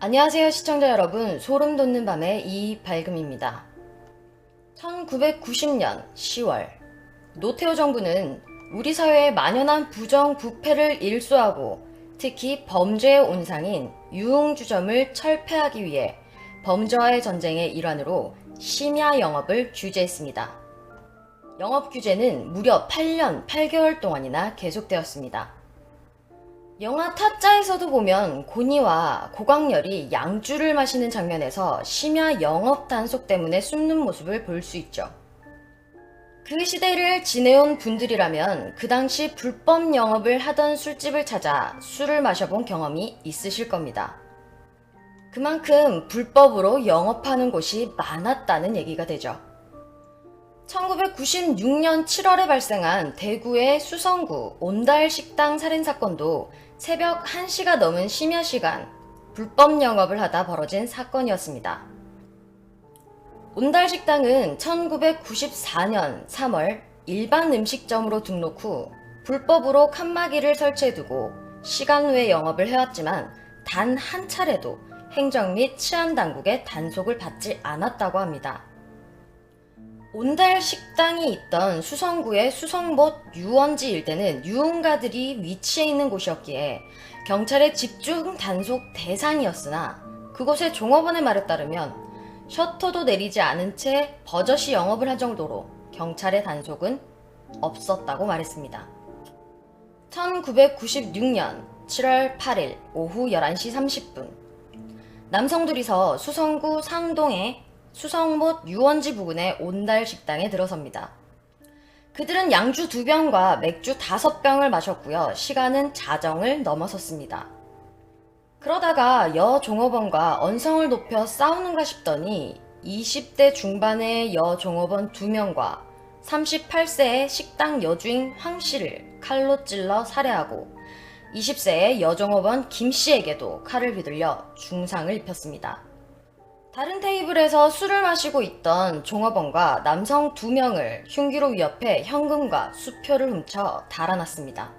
안녕하세요 시청자 여러분, 소름 돋는 밤의 이발금입니다. 1990년 10월 노태우 정부는 우리 사회에 만연한 부정부패를 일소하고 특히 범죄의 온상인 유흥주점을 철폐하기 위해 범죄와의 전쟁의 일환으로 심야 영업을 규제했습니다. 영업 규제는 무려 8년 8개월 동안이나 계속되었습니다. 영화 타짜에서도 보면 고니와 고광렬이 양주를 마시는 장면에서 심야 영업 단속 때문에 숨는 모습을 볼 수 있죠. 그 시대를 지내온 분들이라면 그 당시 불법 영업을 하던 술집을 찾아 술을 마셔본 경험이 있으실 겁니다. 그만큼 불법으로 영업하는 곳이 많았다는 얘기가 되죠. 1996년 7월에 발생한 대구의 수성구 온달식당 살인사건도 새벽 1시가 넘은 심야시간 불법 영업을 하다 벌어진 사건이었습니다. 온달식당은 1994년 3월 일반 음식점으로 등록 후 불법으로 칸막이를 설치해두고 시간 외 영업을 해왔지만 단 한 차례도 행정 및 치안당국의 단속을 받지 않았다고 합니다. 온달식당이 있던 수성구의 수성못 유원지 일대는 유흥가들이 위치해 있는 곳이었기에 경찰의 집중 단속 대상이었으나 그곳의 종업원의 말에 따르면 셔터도 내리지 않은 채 버젓이 영업을 한 정도로 경찰의 단속은 없었다고 말했습니다. 1996년 7월 8일 오후 11시 30분 남성 둘이서 수성구 상동의 수성못 유원지 부근의 온달식당에 들어섭니다. 그들은 양주 2병과 맥주 5병을 마셨고요. 시간은 자정을 넘어섰습니다. 그러다가 여 종업원과 언성을 높여 싸우는가 싶더니 20대 중반의 여 종업원 2명과 38세의 식당 여주인 황씨를 칼로 찔러 살해하고 20세의 여종업원 김씨에게도 칼을 휘둘려 중상을 입혔습니다. 다른 테이블에서 술을 마시고 있던 종업원과 남성 2명을 흉기로 위협해 현금과 수표를 훔쳐 달아났습니다.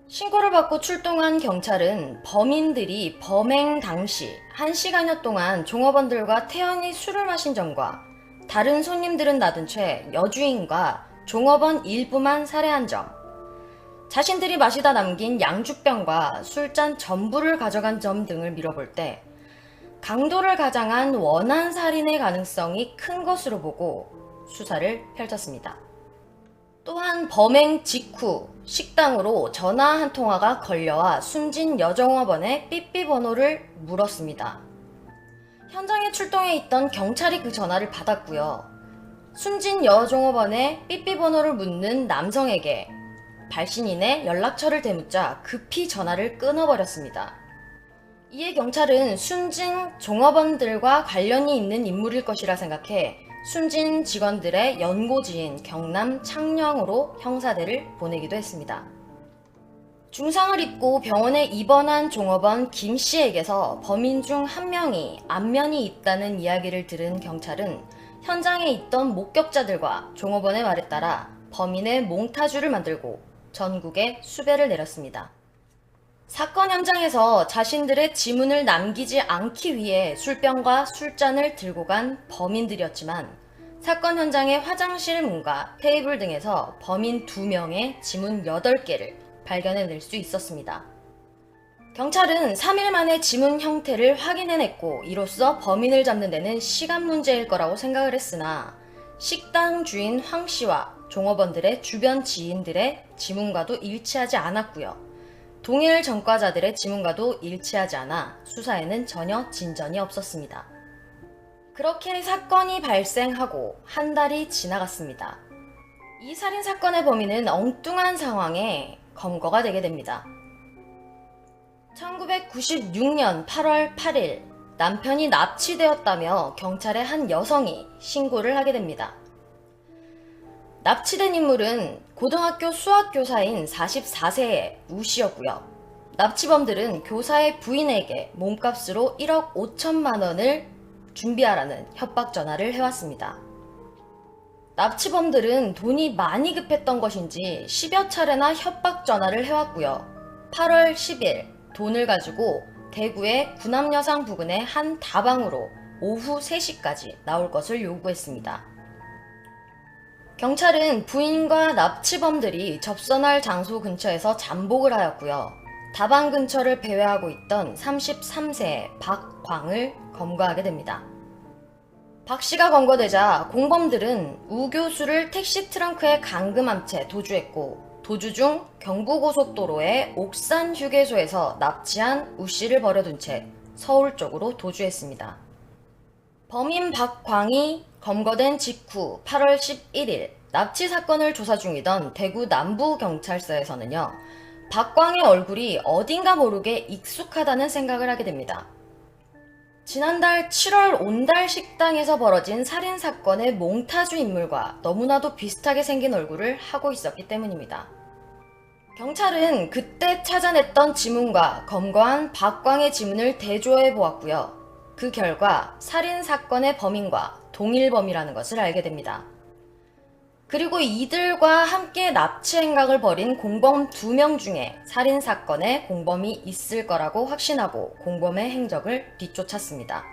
신고를 받고 출동한 경찰은 범인들이 범행 당시 1시간여 동안 종업원들과 태연히 술을 마신 점과 다른 손님들은 놔둔 채 여주인과 종업원 일부만 살해한 점, 자신들이 마시다 남긴 양주병과 술잔 전부를 가져간 점 등을 미뤄볼 때 강도를 가장한 원한 살인의 가능성이 큰 것으로 보고 수사를 펼쳤습니다. 또한 범행 직후 식당으로 전화 한 통화가 걸려와 숨진 여종업원의 삐삐 번호를 물었습니다. 현장에 출동해 있던 경찰이 그 전화를 받았고요. 숨진 여종업원의 삐삐 번호를 묻는 남성에게 발신인의 연락처를 대묻자 급히 전화를 끊어버렸습니다. 이에 경찰은 숨진 종업원들과 관련이 있는 인물일 것이라 생각해 숨진 직원들의 연고지인 경남 창녕으로 형사대를 보내기도 했습니다. 중상을 입고 병원에 입원한 종업원 김씨에게서 범인 중 한 명이 안면이 있다는 이야기를 들은 경찰은 현장에 있던 목격자들과 종업원의 말에 따라 범인의 몽타주를 만들고 전국에 수배를 내렸습니다. 사건 현장에서 자신들의 지문을 남기지 않기 위해 술병과 술잔을 들고 간 범인들이었지만 사건 현장의 화장실 문과 테이블 등에서 범인 2명의 지문 8개를 발견해낼 수 있었습니다. 경찰은 3일 만에 지문 형태를 확인해냈고 이로써 범인을 잡는 데는 시간 문제일 거라고 생각을 했으나 식당 주인 황 씨와 종업원들의 주변 지인들의 지문과도 일치하지 않았고요. 동일 전과자들의 지문과도 일치하지 않아 수사에는 전혀 진전이 없었습니다. 그렇게 사건이 발생하고 한 달이 지나갔습니다. 이 살인사건의 범인은 엉뚱한 상황에 검거가 되게 됩니다. 1996년 8월 8일 남편이 납치되었다며 경찰의 한 여성이 신고를 하게 됩니다. 납치된 인물은 고등학교 수학교사인 44세의 우씨였고요. 납치범들은 교사의 부인에게 몸값으로 1억 5천만 원을 준비하라는 협박 전화를 해왔습니다. 납치범들은 돈이 많이 급했던 것인지 10여 차례나 협박 전화를 해왔고요. 8월 10일 돈을 가지고 대구의 구남여상 부근의 한 다방으로 오후 3시까지 나올 것을 요구했습니다. 경찰은 부인과 납치범들이 접선할 장소 근처에서 잠복을 하였고요. 다방 근처를 배회하고 있던 33세의 박광을 검거하게 됩니다. 박 씨가 검거되자 공범들은 우 교수를 택시 트렁크에 감금한 채 도주했고, 도주 중 경부고속도로의 옥산 휴게소에서 납치한 우 씨를 버려둔 채 서울 쪽으로 도주했습니다. 범인 박광이 검거된 직후 8월 11일 납치 사건을 조사 중이던 대구 남부경찰서에서는요, 박광의 얼굴이 어딘가 모르게 익숙하다는 생각을 하게 됩니다. 지난달 7월 온달 식당에서 벌어진 살인사건의 몽타주 인물과 너무나도 비슷하게 생긴 얼굴을 하고 있었기 때문입니다. 경찰은 그때 찾아냈던 지문과 검거한 박광의 지문을 대조해 보았고요. 그 결과 살인사건의 범인과 동일범이라는 것을 알게 됩니다. 그리고 이들과 함께 납치 행각을 벌인 공범 2명 중에 살인사건의 공범이 있을 거라고 확신하고 공범의 행적을 뒤쫓았습니다.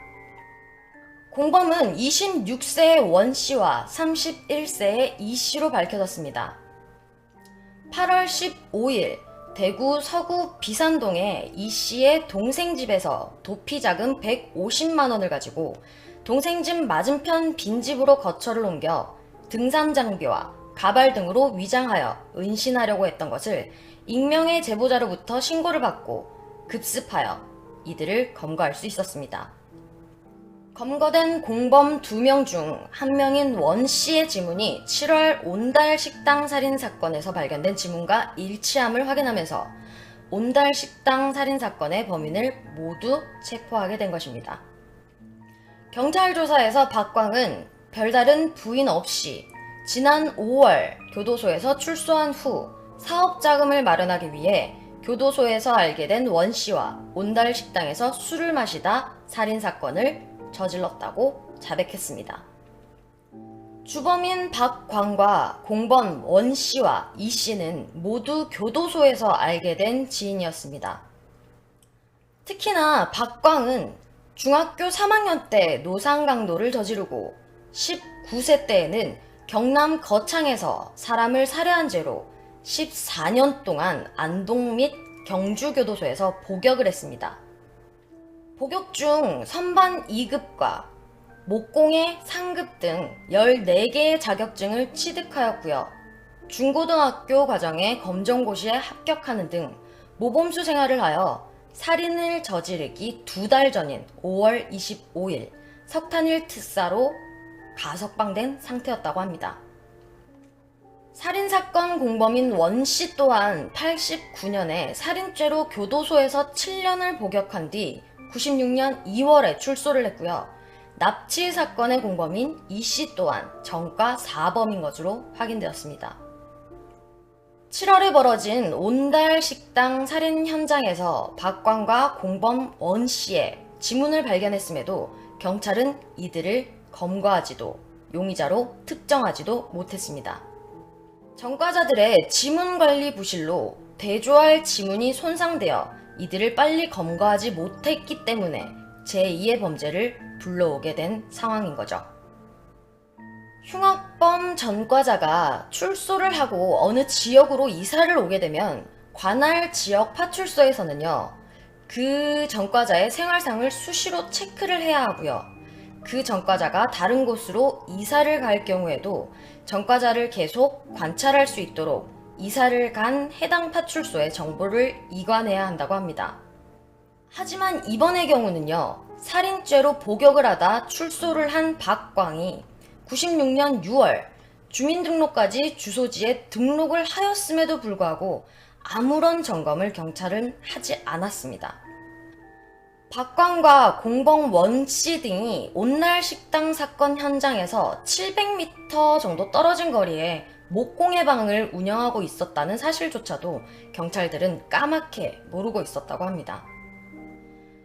공범은 26세의 원 씨와 31세의 이 씨로 밝혀졌습니다. 8월 15일 대구 서구 비산동의 이 씨의 동생 집에서 도피 자금 150만 원을 가지고 동생 집 맞은편 빈집으로 거처를 옮겨 등산 장비와 가발 등으로 위장하여 은신하려고 했던 것을 익명의 제보자로부터 신고를 받고 급습하여 이들을 검거할 수 있었습니다. 검거된 공범 2명 중 한 명인 원 씨의 지문이 7월 온달 식당 살인 사건에서 발견된 지문과 일치함을 확인하면서 온달 식당 살인 사건의 범인을 모두 체포하게 된 것입니다. 경찰 조사에서 박광은 별다른 부인 없이 지난 5월 교도소에서 출소한 후 사업자금을 마련하기 위해 교도소에서 알게 된 원 씨와 온달 식당에서 술을 마시다 살인사건을 저질렀다고 자백했습니다. 주범인 박광과 공범 원 씨와 이 씨는 모두 교도소에서 알게 된 지인이었습니다. 특히나 박광은 중학교 3학년 때 노상강도를 저지르고 19세 때에는 경남 거창에서 사람을 살해한 죄로 14년 동안 안동 및 경주교도소에서 복역을 했습니다. 복역 중 선반 2급과 목공의 상급 등 14개의 자격증을 취득하였고요. 중고등학교 과정의 검정고시에 합격하는 등 모범수 생활을 하여 살인을 저지르기 2달 전인 5월 25일 석탄일 특사로 가석방된 상태였다고 합니다. 살인사건 공범인 원 씨 또한 89년에 살인죄로 교도소에서 7년을 복역한 뒤 96년 2월에 출소를 했고요. 납치 사건의 공범인 이 씨 또한 전과 4범인 것으로 확인되었습니다. 7월에 벌어진 온달 식당 살인 현장에서 박광과 공범 원 씨의 지문을 발견했음에도 경찰은 이들을 검거하지도 용의자로 특정하지도 못했습니다. 전과자들의 지문관리 부실로 대조할 지문이 손상되어 이들을 빨리 검거하지 못했기 때문에 제2의 범죄를 불러오게 된 상황인 거죠. 흉악범 전과자가 출소를 하고 어느 지역으로 이사를 오게 되면 관할 지역 파출소에서는요, 그 전과자의 생활상을 수시로 체크를 해야 하고요. 그 전과자가 다른 곳으로 이사를 갈 경우에도 전과자를 계속 관찰할 수 있도록 이사를 간 해당 파출소에 정보를 이관해야 한다고 합니다. 하지만 이번의 경우는요, 살인죄로 복역을 하다 출소를 한 박광이 96년 6월 주민등록까지 주소지에 등록을 하였음에도 불구하고 아무런 점검을 경찰은 하지 않았습니다. 박광과 공범 원 씨 등이 온날 식당 사건 현장에서 700m 정도 떨어진 거리에 목공의 방을 운영하고 있었다는 사실조차도 경찰들은 까맣게 모르고 있었다고 합니다.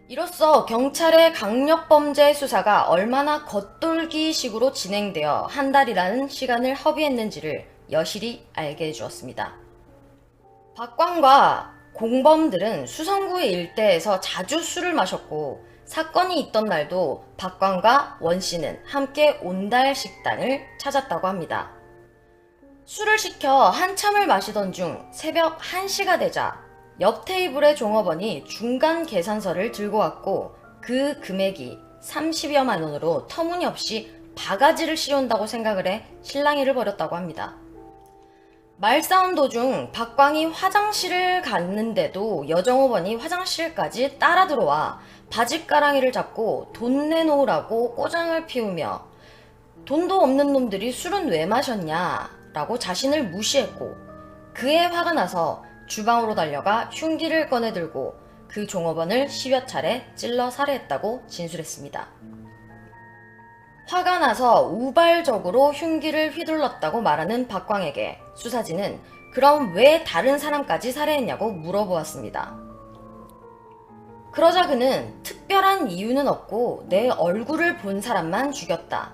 이로써 경찰의 강력범죄 수사가 얼마나 겉돌기식으로 진행되어 한 달이라는 시간을 허비했는지를 여실히 알게 해주었습니다. 박광과 공범들은 수성구 일대에서 자주 술을 마셨고 사건이 있던 날도 박광과 원씨는 함께 온달 식당을 찾았다고 합니다. 술을 시켜 한참을 마시던 중 새벽 1시가 되자 옆 테이블의 종업원이 중간 계산서를 들고 왔고 그 금액이 30여만 원으로 터무니없이 바가지를 씌운다고 생각을 해 실랑이를 벌였다고 합니다. 말싸움 도중 박광이 화장실을 갔는데도 여종업원이 화장실까지 따라 들어와 바짓가랑이를 잡고 돈 내놓으라고 꼬장을 피우며 돈도 없는 놈들이 술은 왜 마셨냐 라고 자신을 무시했고 그에 화가 나서 주방으로 달려가 흉기를 꺼내들고 그 종업원을 10여 차례 찔러 살해했다고 진술했습니다. 화가 나서 우발적으로 흉기를 휘둘렀다고 말하는 박광에게 수사진은 그럼 왜 다른 사람까지 살해했냐고 물어보았습니다. 그러자 그는 특별한 이유는 없고 내 얼굴을 본 사람만 죽였다.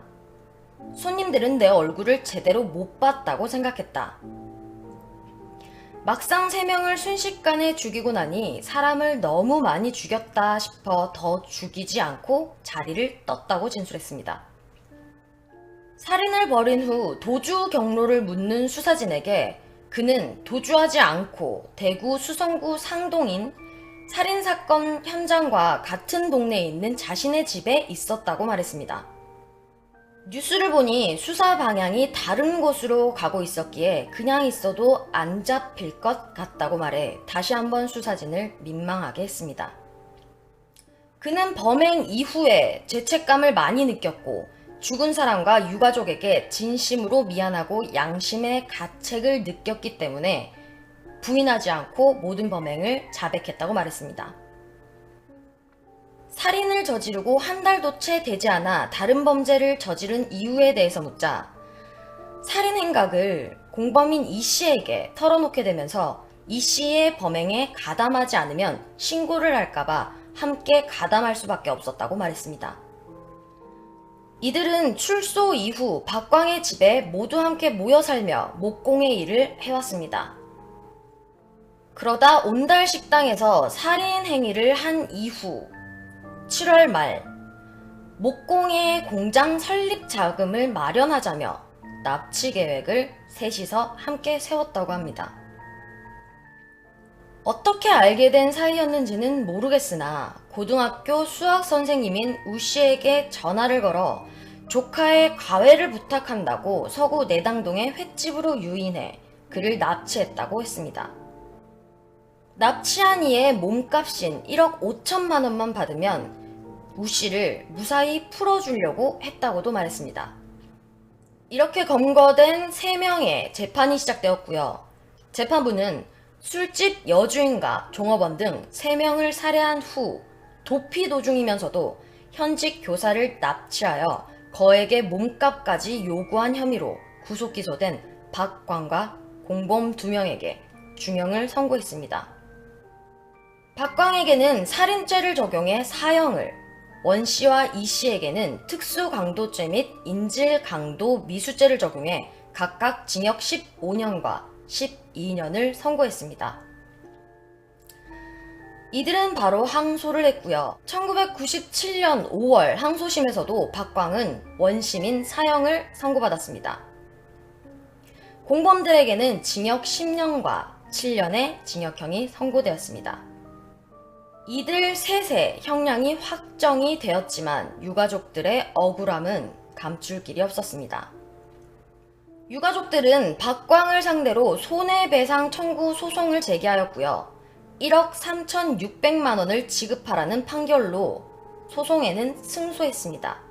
손님들은 내 얼굴을 제대로 못 봤다고 생각했다. 막상 3명을 순식간에 죽이고 나니 사람을 너무 많이 죽였다 싶어 더 죽이지 않고 자리를 떴다고 진술했습니다. 살인을 벌인 후 도주 경로를 묻는 수사진에게 그는 도주하지 않고 대구 수성구 상동인 살인사건 현장과 같은 동네에 있는 자신의 집에 있었다고 말했습니다. 뉴스를 보니 수사 방향이 다른 곳으로 가고 있었기에 그냥 있어도 안 잡힐 것 같다고 말해 다시 한번 수사진을 민망하게 했습니다. 그는 범행 이후에 죄책감을 많이 느꼈고 죽은 사람과 유가족에게 진심으로 미안하고 양심의 가책을 느꼈기 때문에 부인하지 않고 모든 범행을 자백했다고 말했습니다. 살인을 저지르고 한 달도 채 되지 않아 다른 범죄를 저지른 이유에 대해서 묻자 살인 행각을 공범인 이 씨에게 털어놓게 되면서 이 씨의 범행에 가담하지 않으면 신고를 할까봐 함께 가담할 수밖에 없었다고 말했습니다. 이들은 출소 이후 박광의 집에 모두 함께 모여 살며 목공의 일을 해왔습니다. 그러다 온달 식당에서 살인 행위를 한 이후 7월 말 목공의 공장 설립 자금을 마련하자며 납치 계획을 셋이서 함께 세웠다고 합니다. 어떻게 알게 된 사이였는지는 모르겠으나 고등학교 수학 선생님인 우 씨에게 전화를 걸어 조카의 과외를 부탁한다고 서구 내당동의 횟집으로 유인해 그를 납치했다고 했습니다. 납치한 이의 몸값인 1억 5천만 원만 받으면 우 씨를 무사히 풀어주려고 했다고도 말했습니다. 이렇게 검거된 3명의 재판이 시작되었고요. 재판부는 술집 여주인과 종업원 등 3명을 살해한 후 도피 도중이면서도 현직 교사를 납치하여 거액의 몸값까지 요구한 혐의로 구속 기소된 박광과 공범 2명에게 중형을 선고했습니다. 박광에게는 살인죄를 적용해 사형을, 원씨와 이씨에게는 특수강도죄 및 인질강도 미수죄를 적용해 각각 징역 15년과 12년을 선고했습니다. 이들은 바로 항소를 했고요. 1997년 5월 항소심에서도 박광은 원시민 사형을 선고받았습니다. 공범들에게는 징역 10년과 7년의 징역형이 선고되었습니다. 이들 셋의 형량이 확정이 되었지만 유가족들의 억울함은 감출 길이 없었습니다. 유가족들은 박광을 상대로 손해배상 청구 소송을 제기하였고요. 1억 3,600만 원을 지급하라는 판결로 소송에는 승소했습니다.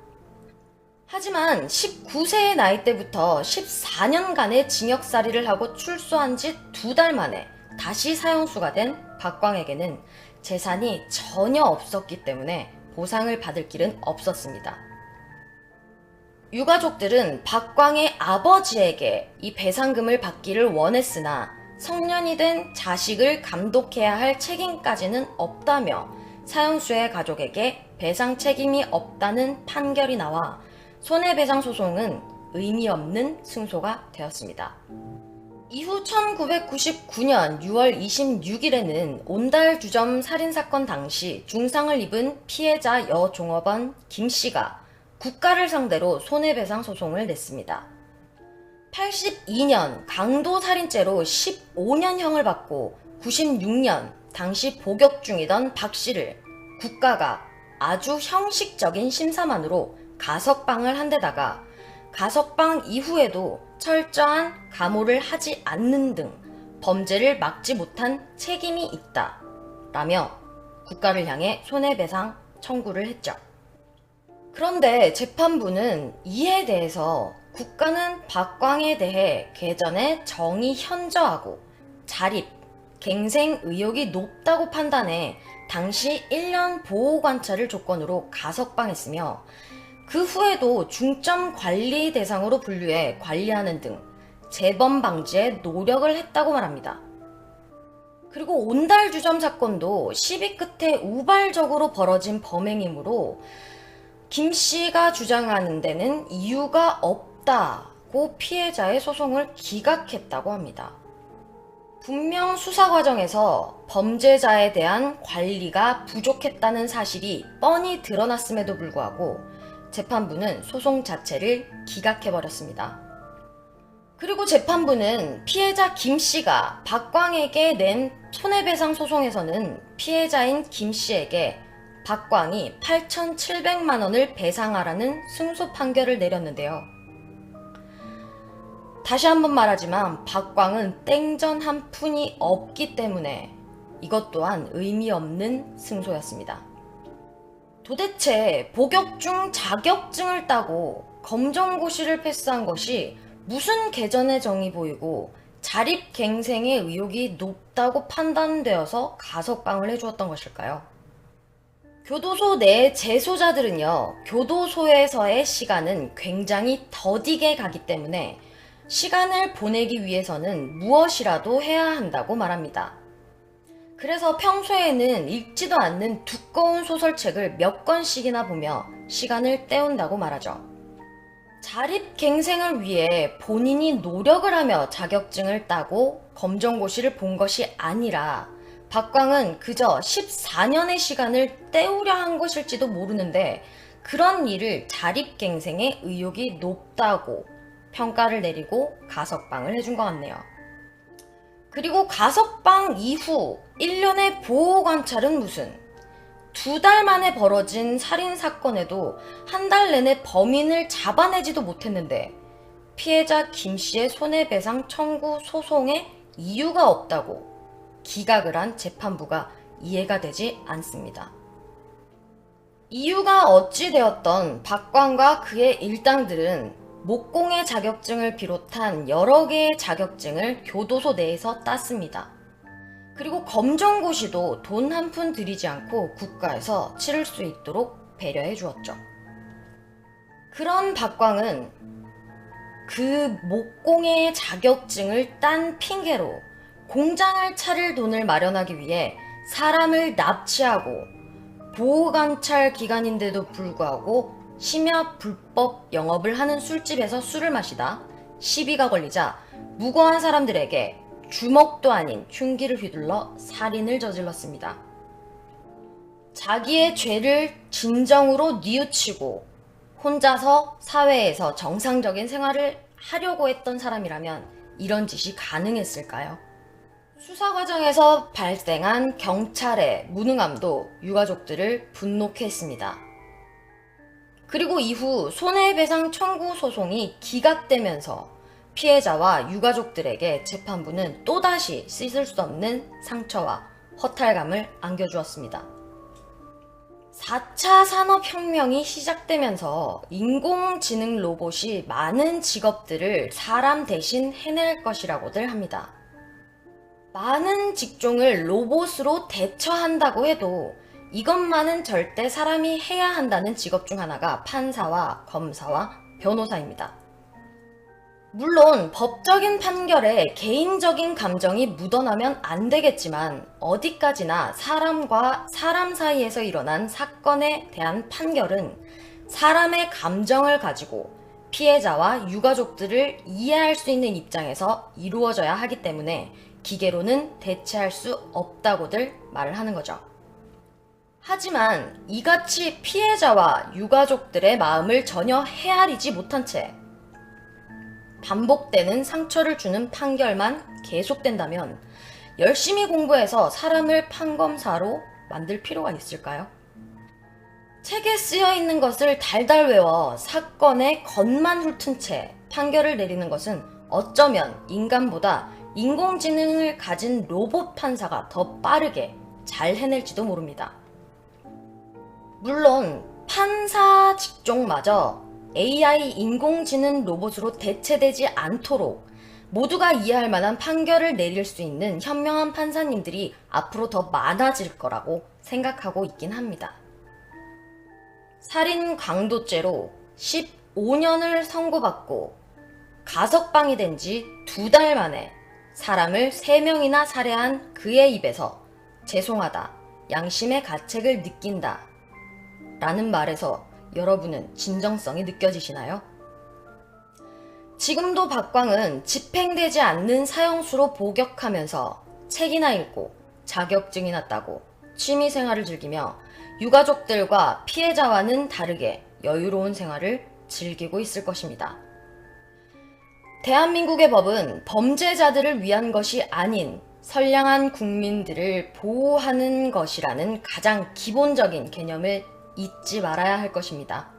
하지만 19세의 나이 때부터 14년간의 징역살이를 하고 출소한 지 2달 만에 다시 사형수가 된 박광에게는 재산이 전혀 없었기 때문에 보상을 받을 길은 없었습니다. 유가족들은 박광의 아버지에게 이 배상금을 받기를 원했으나 성년이 된 자식을 감독해야 할 책임까지는 없다며 사형수의 가족에게 배상 책임이 없다는 판결이 나와 손해배상 소송은 의미 없는 승소가 되었습니다. 이후 1999년 6월 26일에는 온달주점 살인사건 당시 중상을 입은 피해자 여종업원 김씨가 국가를 상대로 손해배상 소송을 냈습니다. 82년 강도살인죄로 15년형을 받고 96년 당시 복역 중이던 박씨를 국가가 아주 형식적인 심사만으로 가석방을 한 데다가 가석방 이후에도 철저한 감호를 하지 않는 등 범죄를 막지 못한 책임이 있다 라며 국가를 향해 손해배상 청구를 했죠. 그런데 재판부는 이에 대해서 국가는 박광에 대해 개전에 정의 현저하고 자립, 갱생 의혹이 높다고 판단해 당시 1년 보호관찰을 조건으로 가석방했으며 그 후에도 중점 관리 대상으로 분류해 관리하는 등 재범 방지에 노력을 했다고 말합니다. 그리고 온달주점 사건도 시비 끝에 우발적으로 벌어진 범행이므로 김 씨가 주장하는 데는 이유가 없다고 피해자의 소송을 기각했다고 합니다. 분명 수사 과정에서 범죄자에 대한 관리가 부족했다는 사실이 뻔히 드러났음에도 불구하고 재판부는 소송 자체를 기각해버렸습니다. 그리고 재판부는 피해자 김 씨가 박광에게 낸 손해배상 소송에서는 피해자인 김 씨에게 박광이 8,700만 원을 배상하라는 승소 판결을 내렸는데요. 다시 한번 말하지만 박광은 땡전 한 푼이 없기 때문에 이것 또한 의미 없는 승소였습니다. 도대체 복역 중 자격증을 따고 검정고시를 패스한 것이 무슨 개전의 정이 보이고 자립갱생의 의혹이 높다고 판단되어서 가석방을 해주었던 것일까요? 교도소 내 재소자들은요, 교도소에서의 시간은 굉장히 더디게 가기 때문에 시간을 보내기 위해서는 무엇이라도 해야 한다고 말합니다. 그래서 평소에는 읽지도 않는 두꺼운 소설책을 몇 권씩이나 보며 시간을 때운다고 말하죠. 자립갱생을 위해 본인이 노력을 하며 자격증을 따고 검정고시를 본 것이 아니라 박광은 그저 14년의 시간을 때우려 한 것일지도 모르는데 그런 일을 자립갱생의 의혹이 높다고 평가를 내리고 가석방을 해준 것 같네요. 그리고 가석방 이후 1년의 보호관찰은 무슨 2달 만에 벌어진 살인사건에도 한 달 내내 범인을 잡아내지도 못했는데 피해자 김씨의 손해배상 청구 소송에 이유가 없다고 기각을 한 재판부가 이해가 되지 않습니다. 이유가 어찌 되었던 박광과 그의 일당들은 목공의 자격증을 비롯한 여러 개의 자격증을 교도소 내에서 땄습니다. 그리고 검정고시도 돈 한 푼 들이지 않고 국가에서 치를 수 있도록 배려해 주었죠. 그런 박광은 그 목공의 자격증을 딴 핑계로 공장을 차릴 돈을 마련하기 위해 사람을 납치하고 보호관찰 기간인데도 불구하고 심야 불법 영업을 하는 술집에서 술을 마시다 시비가 걸리자 무고한 사람들에게 주먹도 아닌 흉기를 휘둘러 살인을 저질렀습니다. 자기의 죄를 진정으로 뉘우치고 혼자서 사회에서 정상적인 생활을 하려고 했던 사람이라면 이런 짓이 가능했을까요? 수사 과정에서 발생한 경찰의 무능함도 유가족들을 분노케 했습니다. 그리고 이후 손해배상 청구 소송이 기각되면서 피해자와 유가족들에게 재판부는 또다시 씻을 수 없는 상처와 허탈감을 안겨주었습니다. 4차 산업혁명이 시작되면서 인공지능 로봇이 많은 직업들을 사람 대신 해낼 것이라고들 합니다. 많은 직종을 로봇으로 대처한다고 해도 이것만은 절대 사람이 해야 한다는 직업 중 하나가 판사와 검사와 변호사입니다. 물론 법적인 판결에 개인적인 감정이 묻어나면 안 되겠지만 어디까지나 사람과 사람 사이에서 일어난 사건에 대한 판결은 사람의 감정을 가지고 피해자와 유가족들을 이해할 수 있는 입장에서 이루어져야 하기 때문에 기계로는 대체할 수 없다고들 말을 하는 거죠. 하지만 이같이 피해자와 유가족들의 마음을 전혀 헤아리지 못한 채 반복되는 상처를 주는 판결만 계속된다면 열심히 공부해서 사람을 판검사로 만들 필요가 있을까요? 책에 쓰여 있는 것을 달달 외워 사건의 겉만 훑은 채 판결을 내리는 것은 어쩌면 인간보다 인공지능을 가진 로봇 판사가 더 빠르게 잘 해낼지도 모릅니다. 물론 판사 직종마저 AI 인공지능 로봇으로 대체되지 않도록 모두가 이해할 만한 판결을 내릴 수 있는 현명한 판사님들이 앞으로 더 많아질 거라고 생각하고 있긴 합니다. 살인 강도죄로 15년을 선고받고 가석방이 된 지 2달 만에 사람을 3명이나 살해한 그의 입에서 죄송하다, 양심의 가책을 느낀다 라는 말에서 여러분은 진정성이 느껴지시나요? 지금도 박광은 집행되지 않는 사형수로 복역하면서 책이나 읽고 자격증이나 따고 취미생활을 즐기며 유가족들과 피해자와는 다르게 여유로운 생활을 즐기고 있을 것입니다. 대한민국의 법은 범죄자들을 위한 것이 아닌 선량한 국민들을 보호하는 것이라는 가장 기본적인 개념을 잊지 말아야 할 것입니다.